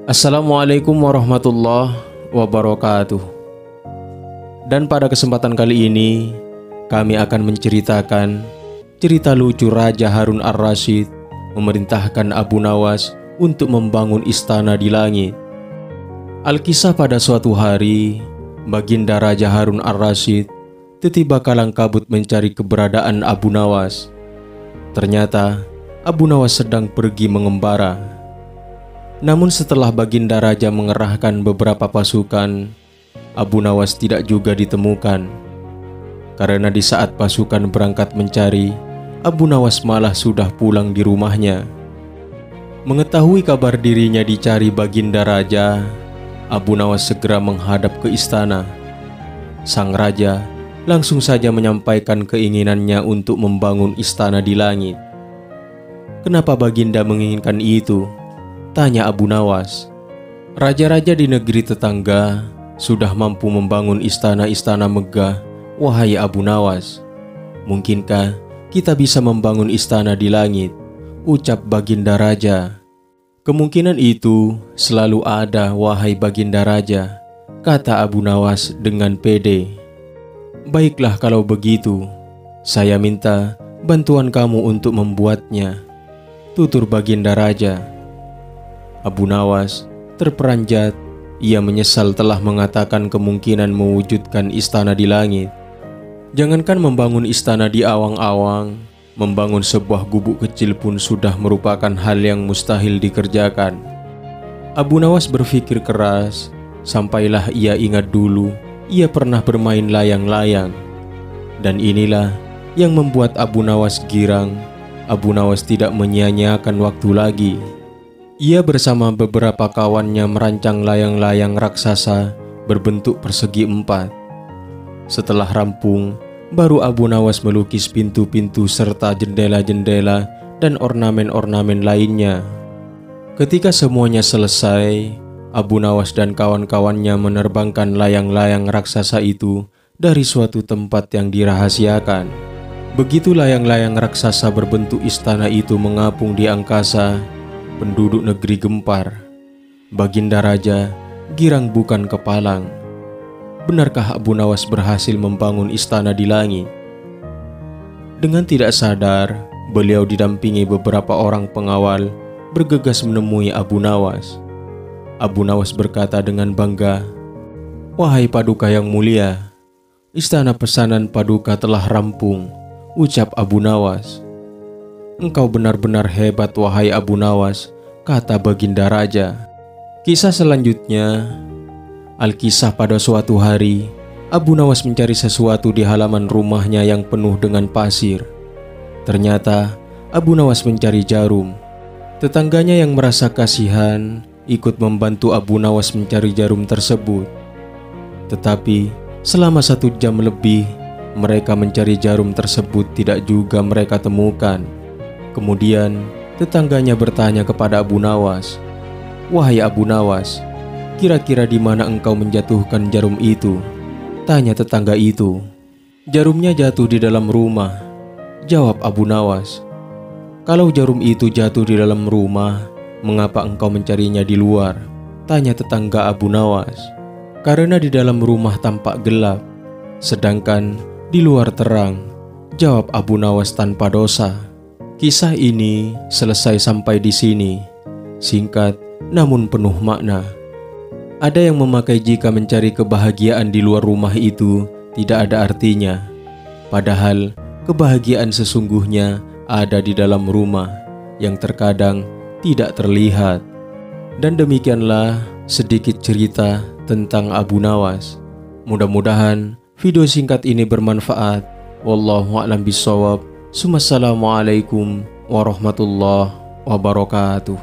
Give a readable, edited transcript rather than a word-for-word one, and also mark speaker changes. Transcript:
Speaker 1: Assalamualaikum warahmatullahi wabarakatuh. Dan pada kesempatan kali ini kami akan menceritakan cerita lucu Raja Harun Ar-Rasyid memerintahkan Abu Nawas untuk membangun istana di langit. Alkisah pada suatu hari, Baginda Raja Harun Ar-Rasyid tiba kalang kabut mencari keberadaan Abu Nawas. Ternyata Abu Nawas sedang pergi mengembara. Namun setelah Baginda Raja mengerahkan beberapa pasukan, Abu Nawas tidak juga ditemukan. Karena di saat pasukan berangkat mencari, Abu Nawas malah sudah pulang di rumahnya. Mengetahui kabar dirinya dicari Baginda Raja, Abu Nawas segera menghadap ke istana. Sang Raja langsung saja menyampaikan keinginannya untuk membangun istana di langit. "Kenapa Baginda menginginkan itu?" tanya Abu Nawas. "Raja-raja di negeri tetangga sudah mampu membangun istana-istana megah, wahai Abu Nawas. Mungkinkah kita bisa membangun istana di langit?" ucap Baginda Raja. "Kemungkinan itu selalu ada, wahai Baginda Raja," kata Abu Nawas dengan pede. "Baiklah kalau begitu, saya minta bantuan kamu untuk membuatnya," tutur Baginda Raja. Abu Nawas terperanjat. Ia menyesal telah mengatakan kemungkinan mewujudkan istana di langit. Jangankan membangun istana di awang-awang, membangun sebuah gubuk kecil pun sudah merupakan hal yang mustahil dikerjakan. Abu Nawas berpikir keras, sampailah ia ingat dulu ia pernah bermain layang-layang. Dan inilah yang membuat Abu Nawas girang. Abu Nawas tidak menyia-nyiakan waktu lagi. Ia bersama beberapa kawannya merancang layang-layang raksasa berbentuk persegi 4. Setelah rampung, baru Abu Nawas melukis pintu-pintu serta jendela-jendela dan ornamen-ornamen lainnya. Ketika semuanya selesai, Abu Nawas dan kawan-kawannya menerbangkan layang-layang raksasa itu dari suatu tempat yang dirahasiakan. Begitu layang-layang raksasa berbentuk istana itu mengapung di angkasa, penduduk negeri gempar. Baginda Raja girang bukan kepalang. Benarkah Abu Nawas berhasil membangun istana di langit? Dengan tidak sadar, beliau didampingi beberapa orang pengawal bergegas menemui Abu Nawas. Abu Nawas berkata dengan bangga, "Wahai Paduka yang mulia, istana pesanan Paduka telah rampung," ucap Abu Nawas. "Engkau benar-benar hebat, wahai Abu Nawas," kata Baginda Raja. Kisah selanjutnya, Alkisah pada suatu hari, Abu Nawas mencari sesuatu di halaman rumahnya yang penuh dengan pasir. Ternyata Abu Nawas mencari jarum. Tetangganya yang merasa kasihan ikut membantu Abu Nawas mencari jarum tersebut. Tetapi selama 1 jam lebih mereka mencari jarum tersebut tidak juga mereka temukan. Kemudian tetangganya bertanya kepada Abu Nawas, "Wahai Abu Nawas, kira-kira di mana engkau menjatuhkan jarum itu?" tanya tetangga itu. "Jarumnya jatuh di dalam rumah," jawab Abu Nawas. "Kalau jarum itu jatuh di dalam rumah, mengapa engkau mencarinya di luar?" tanya tetangga Abu Nawas. "Karena di dalam rumah tampak gelap, sedangkan di luar terang," jawab Abu Nawas tanpa dosa. Kisah ini selesai sampai di sini, singkat namun penuh makna. Ada yang memakai jika mencari kebahagiaan di luar rumah itu tidak ada artinya. Padahal kebahagiaan sesungguhnya ada di dalam rumah yang terkadang tidak terlihat. Dan demikianlah sedikit cerita tentang Abu Nawas. Mudah-mudahan video singkat ini bermanfaat. Wallahu a'lam bishawab. Assalamualaikum warahmatullahi wabarakatuh.